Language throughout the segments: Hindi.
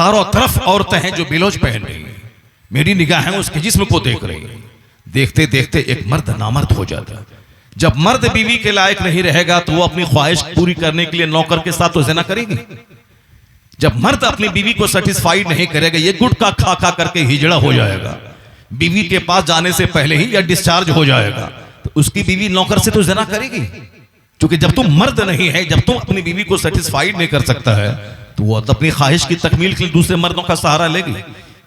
चारों तरफ औरतें हैं जो बिलोज पहन रही हैं, मेरी निगाहें उसके जिस्म को देख रही हैं। देखते देखते एक मर्द नामर्द हो जाता है। जब मर्द बीवी के लायक नहीं रहेगा तो वो अपनी ख्वाहिश पूरी करने के लिए नौकर के साथ तो ज़िना करेगी। जब मर्द अपनी बीवी को सेटिस्फाइड नहीं करेगा, ये गुटखा खा खा करके हिजड़ा हो जाएगा, बीवी के पास जाने से पहले ही या डिस्चार्ज हो जाएगा, तो उसकी बीवी नौकर से तो ज़िना करेगी। क्योंकि जब तुम मर्द नहीं है, जब तुम अपनी बीवी को सेटिस्फाइड नहीं कर सकता है, तो वो अपनी ख्वाहिश की तकमील के लिए दूसरे मर्दों का सहारा लेगी।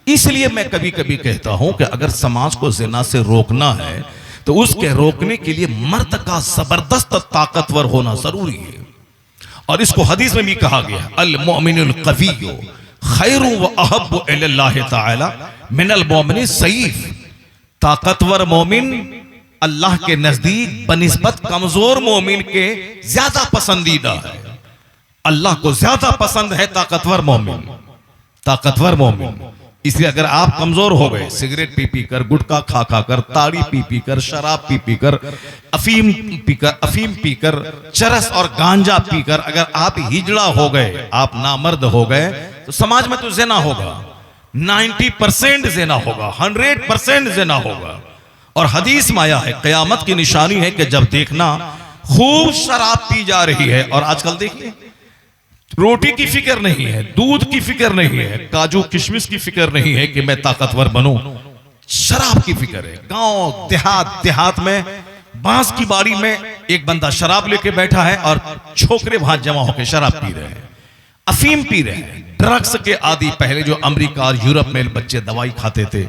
इसलिए मैं कभी कभी कहता हूं कि अगर समाज को ज़िना से रोकना है तो उसके रोकने के लिए मर्द का जबरदस्त ताकतवर होना जरूरी है। और इसको हदीस में भी कहा गया, अल मोमिनुल क़विय्यु खैरु व अहब्बु इलल्लाहि तआला मिनल मोमिनिस सईफ। ताकतवर मोमिन अल्लाह के नजदीक बनिस्बत कमजोर मोमिन के ज्यादा पसंदीदा है। अल्लाह को ज्यादा पसंद है ताकतवर मोमिन, ताकतवर मोमिन। इसलिए अगर आप कमजोर हो गए, सिगरेट पी पी कर, गुटखा खा खा कर, ताड़ी पी पी कर, शराब पी पी कर, अफीम पीकर, चरस और गांजा पीकर अगर आप हिजड़ा हो गए, आप नामर्द हो गए, तो समाज में तो ज़िना होगा, 90% ज़िना होगा, 100% ज़िना होगा। और हदीस में आया है, क़यामत की निशानी है कि जब देखना खूब शराब पी जा रही है। और आजकल देखिए, रोटी की फिक्र नहीं है, दूध की फिक्र नहीं है, काजू किशमिश की फिक्र नहीं है कि मैं ताकतवर बनूं, शराब की फिक्र है। गांव देहात में बांस की बाड़ी में एक बंदा शराब लेके बैठा है और छोकरे वहां जमा होकर शराब पी रहे हैं, अफीम पी रहे हैं, ड्रग्स के आदि। पहले जो अमेरिका और यूरोप में बच्चे दवाई खाते थे,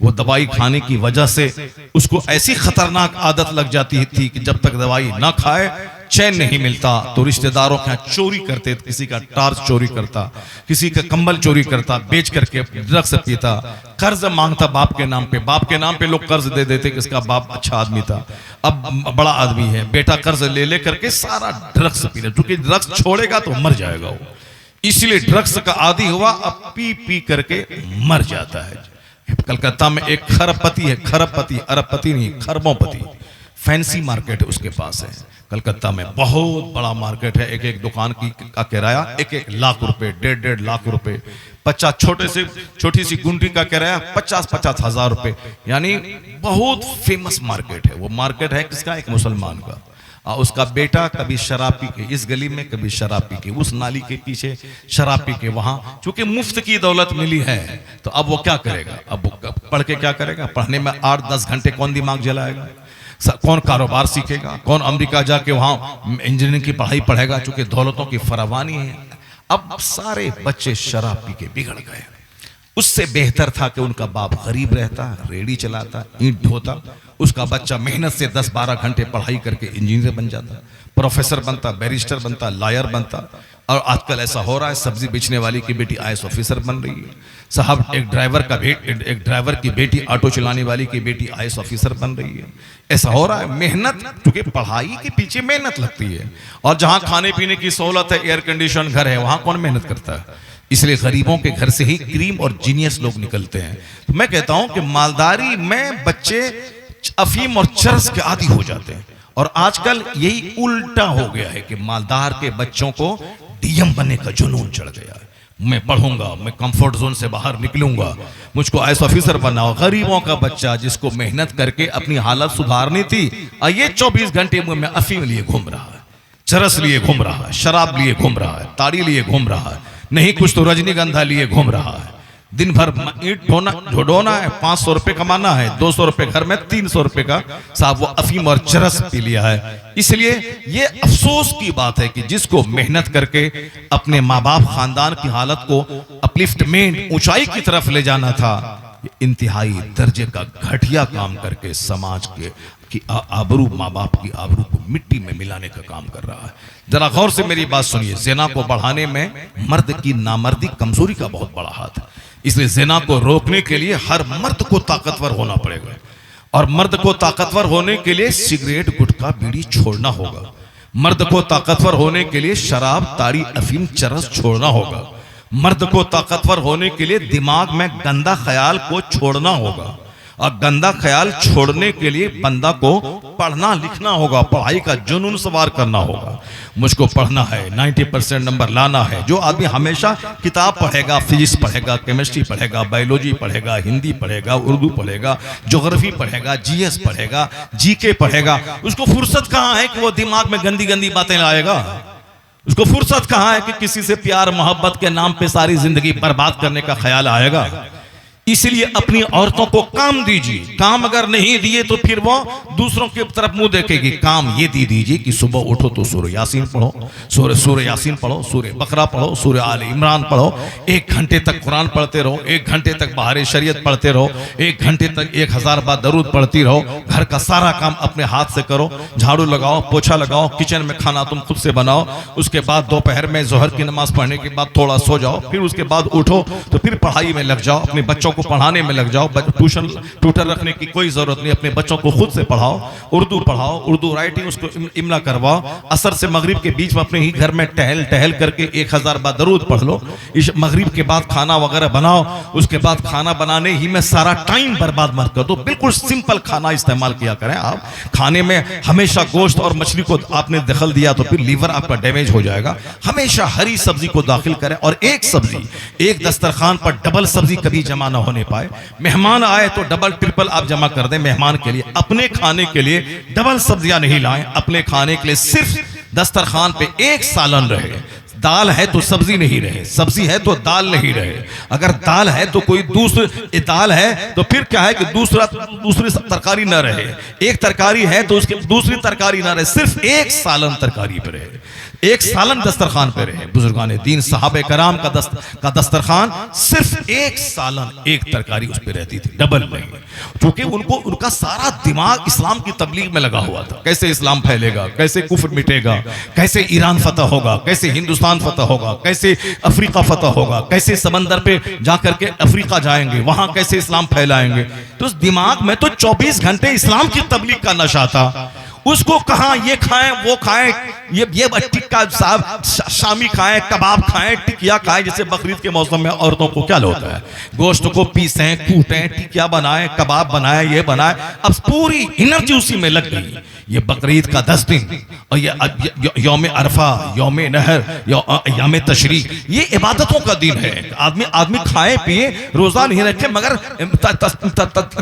वो दवाई खाने की वजह से उसको ऐसी खतरनाक आदत लग जाती थी कि जब तक दवाई ना खाए चैन नहीं मिलता। तो रिश्तेदारों के यहाँ चोरी करते, किसी का टार्च चोरी करता, किसी का कंबल चोरी करता, बेच करके ड्रग्स पीता, कर्ज मांगता बाप के नाम पे। बाप के नाम पे लोग कर्ज दे देते कि इसका बाप अच्छा आदमी था, अब बड़ा आदमी है, बेटा कर्ज ले ले करके सारा ड्रग्स पी रहा, क्योंकि ड्रग्स छोड़ेगा तो मर जाएगा वो, इसलिए ड्रग्स का आदी हुआ, अब पी पी करके मर जाता है। कलकत्ता में एक खरबपति है, खरबपति, अरबपति नहीं, खरबोपति, फैंसी मार्केट है उसके पास है। कलकत्ता में बहुत बड़ा मार्केट है, एक एक दुकान की का किराया 1-1 लाख रुपए, 1.5 लाख रुपए, 50 छोटी सी गुंडी का किराया 50-50 हजार रुपए। यानी बहुत फेमस मार्केट है वो। मार्केट है किसका? एक मुसलमान का। उसका बेटा कभी शराब पी के इस गली में, कभी शराब पी के उस नाली के पीछे, शराब पी के वहां, क्योंकि मुफ्त की दौलत मिली है। तो अब वो क्या करेगा? अब वो पढ़ के क्या करेगा? पढ़ने में 8-10 घंटे कौन दिमाग जलाएगा? कौन कारोबार सीखेगा? कौन अमेरिका जाके वहां इंजीनियरिंग की पढ़ाई पढ़ेगा? चूंकि दौलतों की फरावानी है। अब सारे बच्चे शराब पी के बिगड़ गए। उससे बेहतर था कि उनका बाप गरीब रहता, रेडी चलाता, ईंट ढोता, उसका बच्चा मेहनत से 10-12 घंटे पढ़ाई करके इंजीनियर बन जाता, प्रोफेसर बनता, बैरिस्टर बनता, लॉयर बनता। और आजकल ऐसा हो रहा है, सब्जी बेचने वाली की बेटी IAS ऑफिसर बन रही है साहब, एक ड्राइवर की बेटी, ऑटो चलाने वाली की बेटी IAS ऑफिसर बन रही है। ऐसा हो रहा है। मेहनत, क्योंकि पढ़ाई के पीछे मेहनत लगती है, और जहां खाने पीने की सहूलत है, एयर कंडीशन घर है, वहां कौन मेहनत करता है? इसलिए गरीबों के घर से ही क्रीम और जीनियस लोग निकलते हैं। तो मैं कहता हूं कि मालदारी में बच्चे अफीम और चरस के आदी हो जाते हैं। और आजकल यही उल्टा हो गया है कि मालदार के बच्चों को DM बनने का जुनून चढ़ गया है। मैं पढ़ूंगा, मैं कंफर्ट जोन से बाहर निकलूंगा, मुझको IAS ऑफिसर बनना। गरीबों का बच्चा जिसको मेहनत करके अपनी हालत सुधारनी थी, ये 24 घंटे में अफीम लिए घूम रहा है, चरस लिए घूम रहा है, शराब लिए घूम रहा है, ताड़ी लिए घूम रहा है, नहीं कुछ तो रजनीगंधा लिए घूम रहा है। दिन भर ईंट ढोना है, 500 रुपए कमाना है, 200 रुपए घर में, 300 रुपए का साहब वो अफीम और चरस पी लिया है। इसलिए ये अफसोस की बात है कि जिसको मेहनत करके अपने माँ बाप खानदान की हालत को अपलिफ्टमेंट, ऊंचाई की तरफ ले जाना था, इंतहाई दर्जे का घटिया काम करके समाज की आबरू, माँ बाप की आबरू को मिट्टी में मिलाने का काम कर रहा है। जरा गौर से मेरी बात सुनिए। ज़िना को बढ़ाने में मर्द की नामर्दी, कमजोरी का बहुत बड़ा हाथ है। इसलिए ज़िना को रोकने के लिए हर मर्द को ताकतवर होना पड़ेगा। और मर्द को ताकतवर होने के लिए सिगरेट, गुटखा, बीड़ी छोड़ना होगा। मर्द को ताकतवर होने के लिए शराब, ताड़ी, अफीम, चरस छोड़ना होगा। मर्द को ताकतवर होने के लिए दिमाग में गंदा ख्याल को छोड़ना होगा। और गंदा ख्याल छोड़ने के लिए बंदा को पढ़ना लिखना होगा, पढ़ाई का जुनून सवार करना होगा। मुझको पढ़ना है, 90% नंबर लाना है। जो आदमी हमेशा किताब पढ़ेगा, फिजिक्स पढ़ेगा, केमिस्ट्री पढ़ेगा, बायोलॉजी पढ़ेगा, हिंदी पढ़ेगा, उर्दू पढ़ेगा, ज्योग्राफी पढ़ेगा, जीएस पढ़ेगा, जीके पढ़ेगा, उसको फुर्सत कहाँ है कि वो दिमाग में गंदी गंदी बातें लाएगा? उसको फुर्सत कहाँ है कि किसी से प्यार मोहब्बत के नाम पे सारी जिंदगी बर्बाद करने का ख्याल आएगा? इसलिए अपनी औरतों को काम दीजिए। काम अगर नहीं दिए तो फिर वो दूसरों की तरफ मुंह देखेगी। काम ये दीजिए कि सुबह उठो तो सूरह यासीन पढ़ो, सूरह यासीन पढ़ो, सूरह बकरा पढ़ो, सूरह आल इमरान पढ़ो, 1 घंटे तक कुरान पढ़ते रहो, 1 घंटे तक बहारे शरीयत पढ़ते रहो, 1 घंटे तक 1000 बार दरूद पढ़ती रहो। घर का सारा काम अपने हाथ से करो, झाड़ू लगाओ, पोछा लगाओ, किचन में खाना तुम खुद से बनाओ। उसके बाद दोपहर में जोहर की नमाज पढ़ने के बाद थोड़ा सो जाओ, फिर उसके बाद उठो तो फिर पढ़ाई में लग जाओ, अपने बच्चों को पढ़ाने में लग जाओ। ट्यूटर रखने की कोई जरूरत नहीं, अपने बच्चों को खुद से पढ़ाओ, उर्दू पढ़ाओ, उर्दू राइटिंग उसको इमला करवाओ। असर से मगरिब के बीच में अपने ही घर में टहल करके 1000 बार दरूद पढ़ लो। इस मगरिब के बाद खाना वगैरह बनाओ, उसके बाद खाना बनाने ही में सारा टाइम बर्बाद मत कर दो। बिल्कुल सिंपल खाना इस्तेमाल किया करें आप। खाने में हमेशा गोश्त और मछली को आपने दखल दिया तो फिर लीवर आपका डैमेज हो जाएगा। हमेशा हरी सब्जी को दाखिल करें, और एक सब्जी, एक दस्तरखान पर डबल सब्जी कभी जमा ना होने पाए। मेहमान आए तो डबल ट्रिपल आप जमा कर दें मेहमान के लिए। अपने खाने के लिए डबल सब्जियां नहीं लाएं, अपने खाने के लिए सिर्फ दस्तरखान पे एक सालन रहे। दाल है तो सब्जी नहीं रहे, सब्जी है तो दाल नहीं रहे। अगर दाल है तो कोई दूसरी दाल है तो फिर क्या है कि दूसरी तरकारी ना रहे। एक तरकारी है तो उसकी दूसरी तरकारी ना रहे, सिर्फ एक सालन तरकारी पे रहे, एक सालन दस्तरखान पे रहे। बुजुर्गान दीन साहबे कराम का दस्तरखान सिर्फ एक सालन एक तरकारी उस पे रहती थी, डबल नहीं। क्योंकि उनका सारा दिमाग इस्लाम की तबलीग में लगा हुआ था। कैसे इस्लाम फैलेगा, कैसे कुफ्र मिटेगा, कैसे ईरान फतह होगा, कैसे हिंदुस्तान फतह होगा, कैसे अफ्रीका फतह होगा, कैसे समंदर पे जाकर के अफ्रीका जाएंगे, वहां कैसे इस्लाम फैलाएंगे। तो उस दिमाग में तो 24 घंटे इस्लाम की तबलीग का नशा था। उसको कहा ये खाएं वो खाएं, ये टिक्का साहब शामी खाएं, कबाब खाएं, टिकिया खाएं। जैसे बकरीद के मौसम में औरतों को क्या होता है, गोश्त को पीसें, कूटें, टिकिया बनाएं, कबाब बनाएं, ये बनाएं। अब पूरी एनर्जी उसी में लग गई। ये बकरीद का 10 दिन और ये यौम अरफा, यौम नहर, यौम तशरीक, ये इबादतों का दिन है। आदमी खाए पिए, रोजा नहीं रखे, मगर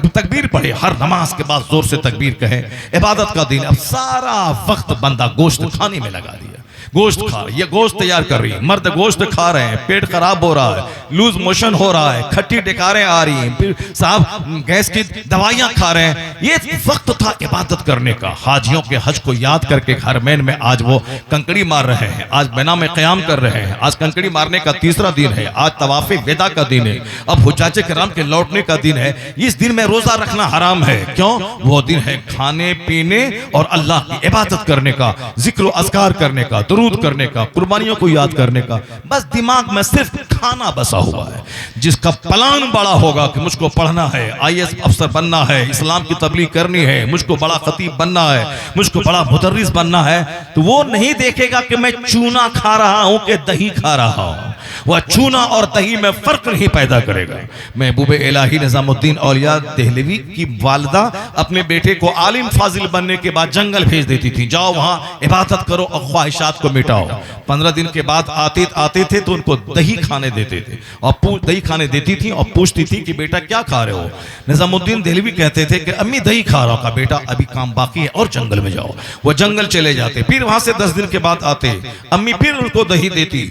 तकबीर पढ़े, हर नमाज के बाद जोर से तकबीर कहे, इबादत का दिन। अब सारा वक्त बंदा गोश्त खाने में लगा दिया। गोश्त खा रही है, गोश्त तैयार कर रही है, मर्द गोश्त खा रहे हैं, पेट खराब हो रहा है, लूज मोशन हो रहा है, खट्टी डकारें आ रही हैं, फिर साहब गैस की दवाइयां खा रहे हैं। ये वक्त था इबादत करने का। हाजियों के हज को याद करके हरमैन में आज वो कंकड़ी मार रहे हैं, आज बिना में क़याम कर रहे हैं। आज कंकड़ी मारने का 3रा दिन है, आज तवाफ़े वेदा का दिन है, अब हुज्जाजे किराम के लौटने का दिन है। इस दिन में रोजा रखना हराम है। क्यों? वो दिन है खाने पीने और अल्लाह की इबादत करने का, जिक्र अज़कार करने का, दरूद करने का, कुर्बानियों को याद करने का। बस दिमाग में सिर्फ खाना बसा हुआ है। जिसका प्लान बड़ा होगा कि मुझको पढ़ना है, IAS अफसर बनना है, इस्लाम की तबलीग करनी है, मुझको बड़ा खतीब बनना है, मुझको बड़ा मुदर्रिस बनना है, तो वो नहीं देखेगा कि मैं चूना खा रहा हूं कि दही खा रहा हूं। वह चूना और दही में फर्क नहीं पैदा करेगा। महबूब इलाही निजामुद्दीन औलिया देहलवी की वालिदा अपने बेटे को आलिम फाजिल बनने के बाद जंगल भेज देती थी, जाओ वहां इबादत करो और ख्वाहिशात को मिटाओ। 15 दिन के बाद आते थे तो उनको दही खाने देते थे, और दही खाने देती थी और पूछती थी कि बेटा क्या खा रहे हो। निजामुद्दीन देहलवी कहते थे कि अम्मी दही खा रहा हूं। का बेटा अभी काम बाकी है और जंगल में जाओ। वो जंगल चले जाते, फिर वहां से 10 दिन के बाद आते, अम्मी फिर उनको दही देती,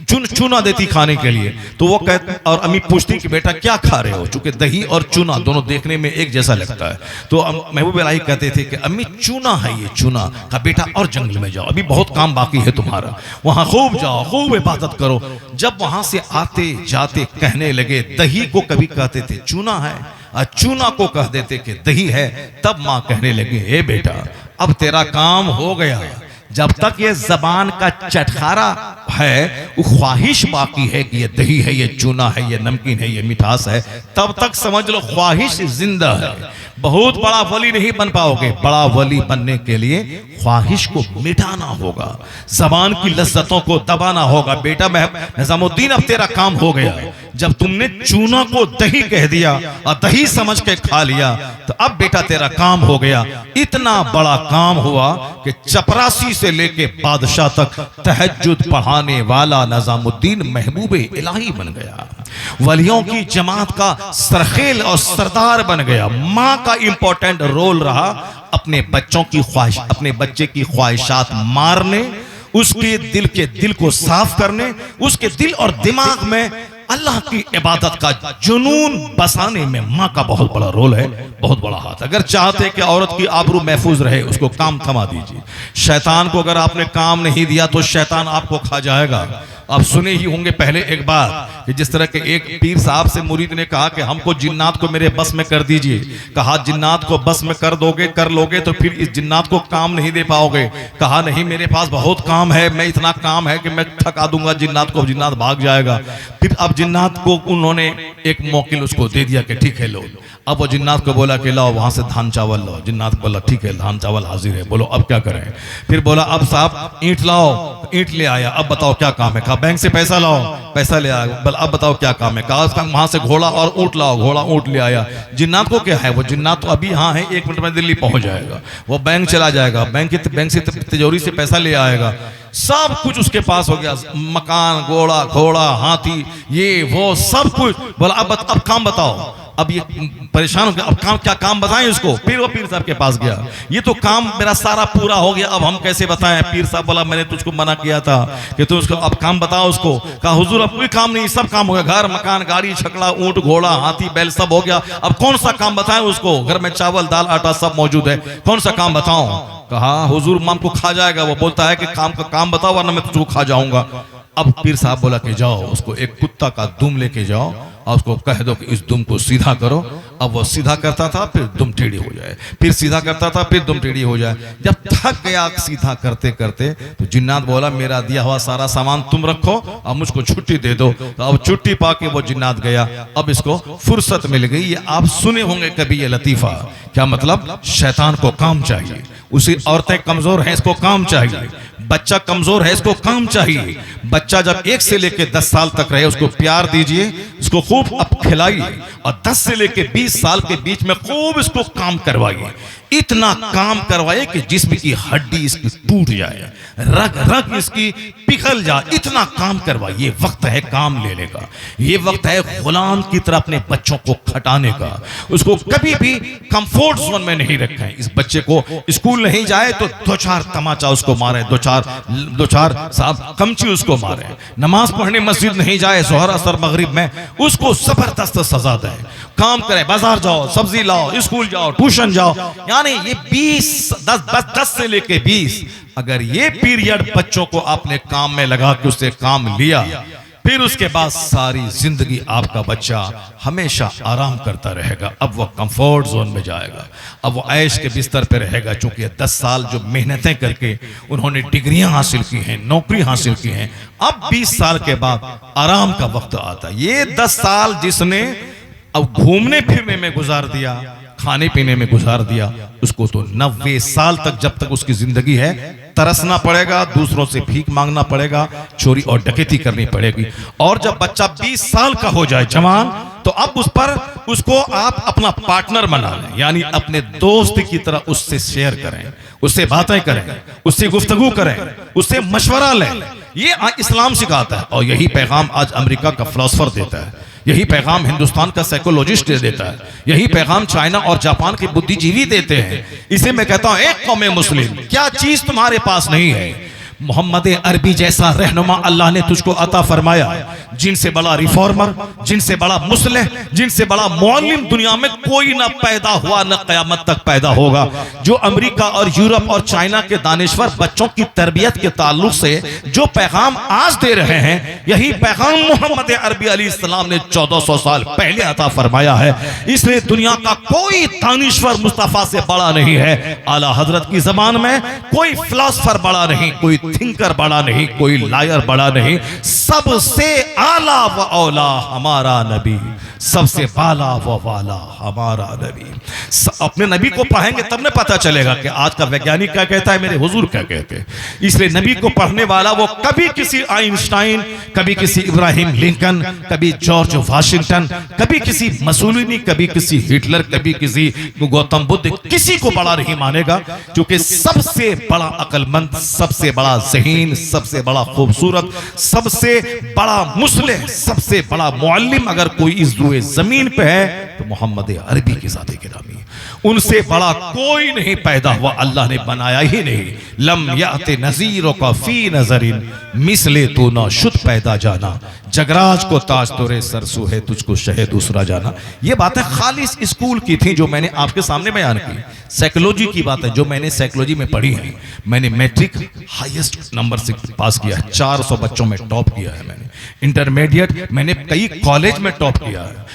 चूना देती खाने के लिए। तो वो कहते, और अम्मी पूछती कि बेटा क्या खा रहे हो, चूंकि दही और चूना दोनों देखने में एक जैसा लगता है। तो महबूब इलाही कहते थे कि अम्मी चूना है ये चूना। का बेटा और जंगल में जाओ, अभी बहुत काम बाकी है तुम्हारा, वहां खूब जाओ, खूब इबादत करो। जब वहां से आते जाते कहने लगे, दही को कभी कहते थे चूना है, चूना को कह देते कि दही है, तब मां कहने लगी, ए बेटा अब तेरा काम हो गया। जब तक ये जबान का चटखारा है, वो ख्वाहिश बाकी है कि ये दही है, ये चूना है, ये नमकीन है, ये मिठास है, तब तक समझ लो ख्वाहिश जिंदा है। बहुत बड़ा वली नहीं बन पाओगे। बड़ा वली बनने के लिए ख्वाहिश को मिटाना होगा, जबान की लज्जतों को दबाना होगा। बेटा निजामुद्दीन अब तेरा काम हो गया। जब तुमने चूना को दही कह दिया और दही समझ के खा लिया तो अब बेटा तेरा काम हो गया। इतना बड़ा काम हुआ कि चपरासी से लेके बादशाह तक तहज्जुद पढ़ाने वाला निजामुद्दीन महबूबे इलाही बन गया, वलियों की जमात का सरखेल और सरदार बन गया। माँ का इंपॉर्टेंट रोल रहा अपने बच्चों की ख्वाहिश, अपने बच्चे की ख्वाहिशात मारने, उसके दिल को साफ करने, उसके दिल और दिमाग में अल्लाह की इबादत का जुनून बसाने में माँ का बहुत बड़ा रोल है, बहुत बड़ा हाथ। अगर चाहते कि औरत की आबरू महफूज रहे, उसको काम थमा दीजिए। शैतान को अगर आपने काम नहीं दिया तो शैतान आपको खा जाएगा। आप सुने ही होंगे पहले एक बार कि जिस तरह के एक पीर साहब से मुरीद ने कहा कि हमको जिन्नात को मेरे बस में कर दीजिए। कहा जिन्नात को बस में कर लोगे तो फिर इस जिन्नात को काम नहीं दे पाओगे। कहा नहीं, मेरे पास बहुत काम है, मैं इतना काम है कि मैं थका दूंगा जिन्नात को, जिन्नात भाग जाएगा। फिर अब जिन्नात को उन्होंने एक मौकिल उसको दे दिया कि ठीक है लो। अब वो जिन्नात को बोला कि लाओ वहां से धान चावल लो। जिन्नात को बोला ठीक है, धान चावल हाजिर है, बोलो अब क्या करें। फिर बोला अब साहब ईंट लाओ, ईंट ले आया। अब बताओ क्या काम है। कहा बैंक से पैसा लाओ, पैसा ले आया। बोला अब बताओ क्या काम है। कहा वहां से घोड़ा और ऊंट लाओ, घोड़ा ऊंट ले आया। जिन्नात को क्या है, वो जिन्नात तो अभी यहाँ है, 1 मिनट में दिल्ली पहुंच जाएगा। वो बैंक चला जाएगा, बैंक से तिजोरी से पैसा ले आएगा, सब कुछ उसके पास हो गया, मकान, घोड़ा, हाथी, ये वो सब कुछ। बोला अब काम बताओ। अब ये परेशान हो गया, अब क्या काम बताएं उसको। फिर वो पीर साहब के पास गया, ये तो काम मेरा सारा पूरा हो गया, अब हम कैसे बताएं। पीर साहब बोला मैंने तुझको मना किया था कि तू उसको अब काम बताओ उसको। कहा हुजूर अब कोई काम नहीं, सब काम हो गया, घर, मकान, गाड़ी, छकड़ा, ऊंट, घोड़ा, हाथी, बैल सब हो गया, अब कौन सा काम बताएं उसको। घर में चावल, दाल, आटा सब मौजूद है, कौन सा काम बताऊं। कहा हुजूर माम को खा जाएगा। वो बोलता है कि काम बताओ वरना मैं तुझको खा जाऊंगा। अब पीर साहब बोला कि जाओ उसको एक कुत्ता का दुम लेके जाओ और उसको कह दो कि इस दुम को सीधा करो। अब वो सीधा करता था, फिर दुम टेढ़ी हो जाए, फिर सीधा करता था, फिर दुम टेढ़ी हो जाए। जब थक गया सीधा करते करते तो जिन्नात बोला मेरा दिया हुआ सारा सामान तुम रखो और मुझको छुट्टी दे दो। तो अब छुट्टी पाके वो जिन्नात गया। अब इसको फुर्सत मिल गई। ये आप सुने होंगे कभी ये लतीफा, क्या मतलब, शैतान को काम चाहिए, उसी औरतें कमजोर हैं इसको काम चाहिए, बच्चा कमजोर है इसको काम चाहिए। बच्चा जब 1 से लेके 10 साल तक रहे उसको प्यार दीजिए, उसको खूब अब खिलाइए और 10 से लेके 20 साल के बीच में खूब इसको काम करवाइए। इतना काम करवाए कि जिस्म की हड्डी इसकी टूट जाए, रग रग इसकी पिघल जाए, इतना काम करवाइए। वक्त है काम लेने का, ये वक्त है गुलाम की तरह अपने बच्चों को खटाने का। उसको कभी भी कंफर्ट जोन में नहीं रखें। इस बच्चे को स्कूल नहीं जाए तो 2-4 तमाचा उसको मारे, दो चार साहब कमची उसको मारे। नमाज पढ़ने मस्जिद नहीं जाए जोहर असर मगरिब में, उसको जबरदस्त सजा दे। काम करे, बाजार जाओ, सब्जी लाओ, स्कूल जाओ, ट्यूशन जाओ। यानी ये 10 से लेके 20 अगर ये पीरियड बच्चों को आपने काम में लगा के उससे काम लिया, फिर उसके बाद सारी जिंदगी आपका बच्चा हमेशा आराम करता रहेगा। अब वो कंफर्ट जोन में जाएगा, अब वो ऐश के बिस्तर पे रहेगा। चूंकि 10 साल जो मेहनतें करके उन्होंने डिग्रियां हासिल की हैं, नौकरी हासिल की हैं, अब 20 साल के बाद आराम का वक्त आता है। ये 10 साल जिसने अब घूमने फिरने में गुजार दिया, खाने पीने में गुजार दिया, उसको तो 90 साल तक जब तक उसकी जिंदगी है तरसना पड़ेगा, दूसरों से भीख मांगना पड़ेगा, चोरी और डकैती करनी पड़ेगी। और जब बच्चा 20 साल का हो जाए जवान, तो अब उसको आप अपना पार्टनर बना लें, यानी अपने दोस्त की तरह उससे शेयर करें, उससे बातें करें, उससे गुफ्तगू करें, उससे मशवरा लें। ये इस्लाम सिखाता है और यही पैगाम आज अमेरिका का फिलोसोफर देता है, यही पैगाम हिंदुस्तान का साइकोलॉजिस्ट देता है, यही पैगाम चाइना और जापान के बुद्धिजीवी देते हैं। इसे मैं कहता हूं, एक कौम मुस्लिम, क्या चीज तुम्हारे पास नहीं है? मोहम्मद अरबी जैसा रहनुमा अल्लाह ने तुझको अता फरमाया, जिनसे बड़ा रिफॉर्मर, जिनसे बड़ा मुस्लिह, जिनसे बड़ा मुअल्लिम दुनिया में कोई ना पैदा हुआ, न कयामत तक पैदा होगा। जो अमेरिका और यूरोप और चाइना के दानिश्वर बच्चों की तरबियत के ताल्लुक से जो पैगाम आज दे रहे हैं, यही पैगाम मोहम्मद अरबी अलैहिस्सलाम ने 1400 साल पहले अता फरमाया है। इसलिए दुनिया का कोई दानिश्वर मुस्तफा से बड़ा नहीं है। आला हजरत की जबान में कोई फिलोसोफर बड़ा नहीं, कोई थिंकर बड़ा नहीं, कोई लायर बड़ा नहीं, सबसे आला व औला हमारा नबी, सबसे बाला व वाला हमारा नबी। अपने नबी को पढ़ेंगे तब न पता चलेगा कि आज का वैज्ञानिक क्या कहता है, मेरे हुजूर क्या कहते हैं। इसलिए नबी को पढ़ने वाला वो कभी किसी आइंस्टाइन, कभी किसी इब्राहिम लिंकन, कभी जॉर्ज वाशिंगटन, कभी किसी मसूलिनी, कभी किसी हिटलर, कभी किसी गौतम बुद्ध, किसी को बड़ा नहीं मानेगा, क्योंकि सबसे बड़ा अक्लमंद, सबसे बड़ा ज़हीन, सबसे बड़ा खूबसूरत, सबसे बड़ा मुस्लिम, सबसे बड़ा मुअल्लिम अगर कोई इस दुए जमीन पे है तो मोहम्मद अरबी की ज़ात गिरामी। उनसे बड़ा कोई नहीं पैदा हुआ, अल्लाह ने बनाया ही नहीं। लम याते नज़ीरों का फी नजरिन मिसले तो ना शुद्ध पैदा जाना, जगराज को ताज तोरे सरसू है तुझको शहे दूसरा जाना। ये बातें खालिस स्कूल की थी जो मैंने आपके सामने बयान की। साइकोलॉजी की बात है जो मैंने साइकोलॉजी में पढ़ी है। मैंने मैट्रिक हाईएस्ट नंबर से पास किया है, 400 बच्चों में टॉप किया है मैंने। इंटरमीडिएट मैंने कई कॉलेज में टॉप किया है।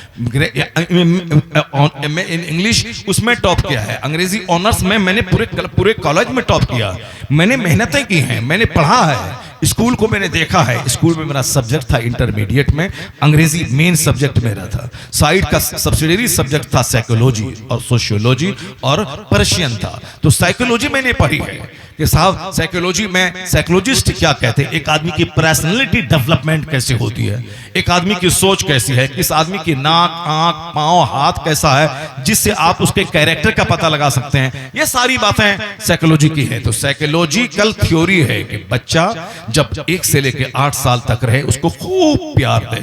इन इंग्लिश उसमें टॉप किया है। अंग्रेजी ऑनर्स में मैंने पूरे कॉलेज में टॉप किया। मैंने मेहनतें की हैं, मैंने पढ़ा है, स्कूल को मैंने देखा है। स्कूल में मेरा सब्जेक्ट था इंटरमीडिएट में अंग्रेजी मेन सब्जेक्ट मेरा था। साइड का सब्सिडियरी सब्जेक्ट था साइकोलॉजी और सोशियोलॉजी और पर्शियन था। तो साइकोलॉजी मैंने पढ़ी है कि साहब साइकोलॉजी में साइकोलॉजिस्ट क्या कहते हैं, एक आदमी की पर्सनालिटी डेवलपमेंट कैसे होती है, एक आदमी की सोच कैसी है, किस आदमी की नाक, आंख, पांव, हाथ कैसा है, जिससे आप उसके कैरेक्टर का पता लगा सकते हैं। ये सारी बातें साइकोलॉजी की है। तो साइकोलॉजिकल थ्योरी है कि बच्चा जब 1 से लेकर 8 साल तक रहे, उसको खूब प्यार दे,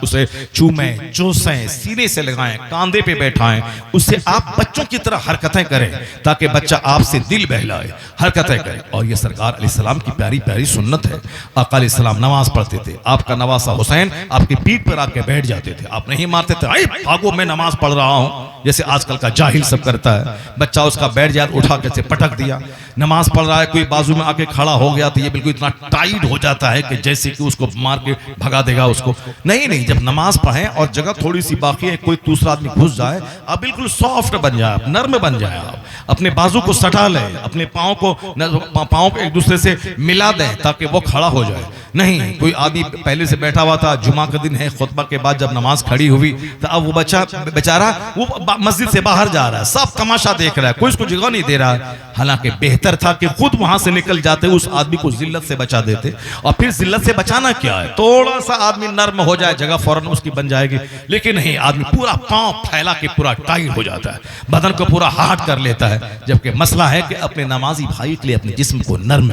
उसे चूमे, चूसें, सीने से लगाएं, कांधे पे बैठाएं, उससे आप बच्चों की तरह हरकतें करें ताकि बच्चा आपसे दिल बहलाए, हरकतें करे। और ये सरकार अलैहिस्सलाम की प्यारी प्यारी सुन्नत है। आका अलैहिस्सलाम नमाज पढ़ते थे, आपका नवासा हुसैन आपकी पीठ पर आके बैठ जाते थे, आप नहीं मारते थे, अरे भागो मैं नमाज पढ़ रहा हूं, जैसे आजकल का जाहिल सब करता है। बच्चा उसका बैठ जाए, उठा के पटक दिया। नमाज पढ़ रहा है, कोई बाजू में आके खड़ा हो गया तो ये बिल्कुल इतना टाइट हो जाता है कि जैसे कि उसको मार के भगा देगा उसको। नहीं, जब नमाज पढ़ें और जगह थोड़ी सी बाकी है, कोई दूसरा आदमी घुस जाए, आप बिल्कुल सॉफ्ट बन जाए, नर्म बन जाए, आप अपने बाजू को सटा लें, अपने पाँव को एक दूसरे से मिला दें ताकि वो खड़ा हो जाए। नहीं, कोई आदमी पहले से बैठा हुआ था, जुमा का दिन है, खुतबा के बाद जब नमाज खड़ी हुई तो अब वो बच्चा बेचारा वो मस्जिद से बाहर जा रहा है, सब तमाशा देख रहा है, कोई उसको जगह नहीं दे रहा है। हालांकि बेहतर था कि खुद वहां से निकल जाते, उस आदमी को जिल्लत से बचा देते। और फिर जिल्लत से बचाना क्या है, थोड़ा सा आदमी नर्म हो जाए, जगह फौरन उसकी बन जाएगी। लेकिन नहीं, आदमी पूरा पांव फैला के पूरा टाइट हो जाता है, बदन को पूरा हार्ड कर लेता है। जबकि मसला है कि अपने नमाजी भाई के लिए अपने जिस्म को नर्म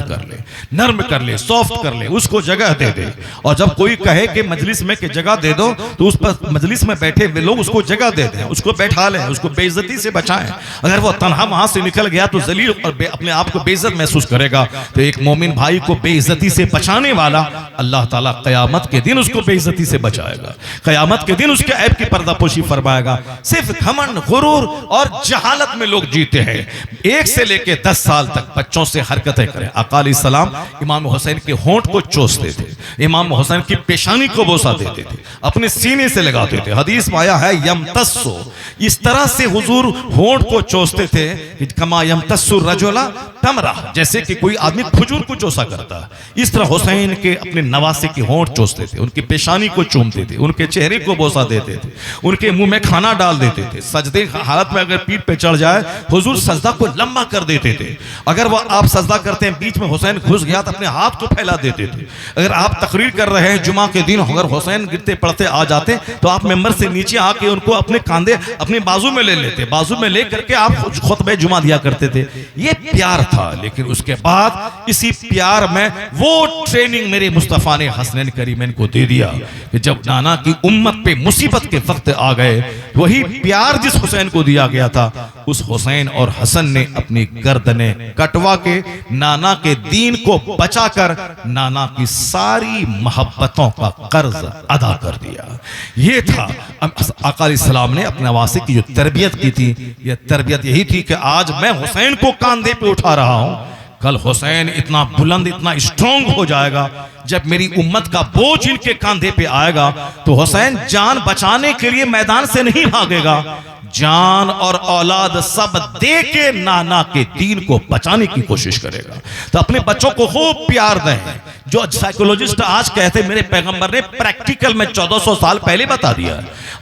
कर ले, सॉफ्ट कर ले, उसको जगह दे दे। और जब कोई कहे कि मजलिस में कि जगह दे दो, तो उस पर मजलिस में बैठे हुए लोग उसको जगह दे दें, उसको बैठा लें, उसको बेइज्जती से बचाएं। अगर वो तन्हा वहां से निकल गया तो जलील और अपने आप को बेइज्जत महसूस करेगा। तो एक मोमिन भाई को बेइज्जती से बचाने वाला अल्लाह ताला क़यामत के दिन उसको बेइज्जती से बचाएगा, क़यामत के दिन उसके ऐब की पर्दापोशी फरमाएगा। सिर्फ घमंड, गुरूर और जहालत में लोग जीते हैं। 1 से लेकर 10 साल तक बच्चों से हरकतें करें। आका अलैहिस्सलाम इमाम हुसैन के होंठ को चूसते थे, इमाम हुसैन की पेशानी को बोसा देते थे, अपने सीने से लगाते थे। हदीस में आया है यमतस्सु, इस तरह से हुजूर होंठ को चूसते थे कि कमा यमतस्सु रजुला तमरा, जैसे कि कोई आदमी खजूर को चूसा करता है। इस तरह हुसैन के अपने नवासे के होंठ चूसते थे, उनकी पेशानी को चूमते थे, उनके चेहरे को बोसा देते थे, उनके मुंह में खाना डाल देते थे। सजदे हालत में अगर पीठ पे चढ़ जाए, हुजूर सजदा को लंबा कर देते थे। अगर वो आप सजदा करते हैं, बीच में हुसैन घुस गया तो अपने हाथ को फैला देते थे। अगर आप तकरीर कर रहे हैं जुमा के दिन, अगर हुसैन गिरते पड़ते आ जाते तो आप मेंबर से नीचे आके उनको अपने कांधे अपने बाजू में ले लेते, बाजू में ले करके आप खुतबे जुमा दिया करते थे। ये प्यार था। लेकिन उसके बाद इसी प्यार में वो ट्रेनिंग मेरे मुस्तफा ने हसनैन करीमैन को दे दिया कि जब नाना की उम्मत पे मुसीबत के वक्त आ गए, वही प्यार जिस हुसैन को दिया गया था, उस हुसैन और हसन ने अपनी गर्दनें कटवा के नाना के दीन को बचाकर नाना की सारी मोहब्बतों का कर्ज अदा कर दिया। ये था आका अलैहिस्सलाम ने अपने नवासे की जो तरबियत की थी। यह तरबियत यही थी कि आज मैं हुसैन को कांधे पे उठा रहा हूं, कल हुसैन इतना बुलंद, इतना स्ट्रांग हो जाएगा, जब मेरी उम्मत का बोझ इनके कांधे पे आएगा तो हुसैन जान बचाने के लिए मैदान से नहीं भागेगा, जान और औलाद सब दे के नाना के दीन को बचाने की कोशिश करेगा। तो अपने बच्चों को खूब प्यार दें, जो साइकोलॉजिस्ट आज कहते मेरे पैगंबर ने प्रैक्टिकल में 1400 साल पहले बता दिया,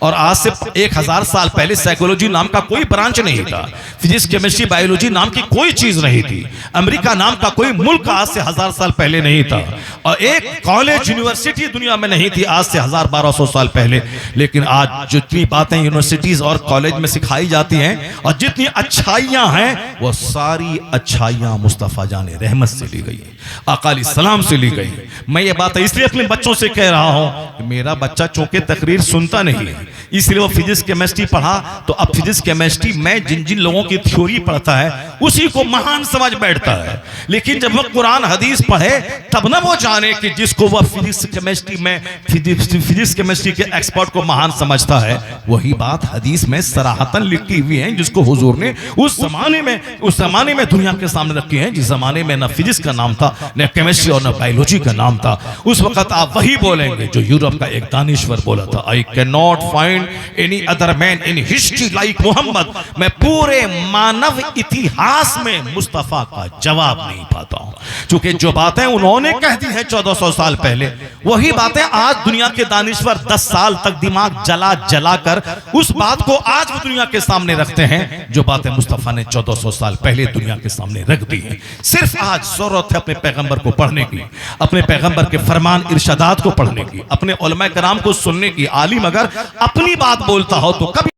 और आज से 1000 साल पहले साइकोलॉजी नाम का कोई ब्रांच नहीं था, फिजिक्स केमिस्ट्री बायोलॉजी नाम की कोई चीज नहीं थी, अमेरिका नाम का कोई मुल्क आज से 1000 साल पहले नहीं था, और एक कॉलेज यूनिवर्सिटी दुनिया में नहीं थी आज से 1200 साल पहले। लेकिन आज जितनी बातें यूनिवर्सिटीज और कॉलेज में सिखाई जाती हैं और जितनी अच्छाइयां हैं, वो सारी अच्छाइयां मुस्तफा जाने रहमत से ली गई, आका सलाम से ली गई। मैं ये बात इसलिए अपने बच्चों से कह रहा हूं कि मेरा बच्चा चूंकि तकरीर सुनता नहीं है, इसलिए वो फिजिक्स केमिस्ट्री पढ़ा, तो अब फिजिक्स केमिस्ट्री में जिन जिन लोगों की थ्योरी पढ़ता है उसी को महान समझ बैठता है। लेकिन जब वो कुरान हदीस पढ़े तब ना वो जाने कि जिसको वह फिजिक्स केमिस्ट्री में फिजिक्स केमिस्ट्री के एक्सपर्ट को महान समझता है, वही बात हदीस में सराहतन लिखी हुई है, जिसको हुजूर ने उस जमाने में दुनिया के सामने रखी है, जिस जमाने में न फिजिक्स का नाम था, न केमिस्ट्री और न बायोलॉजी का नाम था। उस वक्त आप वही बोलेंगे जो यूरोप का एक दानिश्वर बोला था, I can not find any other man in history like Muhammad. मैं पूरे मानव इतिहास में मुस्तफा का जवाब नहीं पाता हूं। क्योंकि जो बातें उन्होंने कह दी हैं 1400 साल पहले, वही बातें आज दुनिया के दानिश्वर 10 साल तक दिमाग जला जला कर उस बात को आज वो दुनिया के सामने रखते हैं, जो बातें मुस्तफा ने 1400 साल पहले दुनिया के सामने रख दी हैं। सिर्फ आज जरूरत है अपने पैगंबर को पढ़ने की, अपने पैगंबर के फरमान इरशादात को पढ़ने की, अपने उलमा कराम को सुनने की। आलिम अगर अपनी बात बोलता हो तो कभी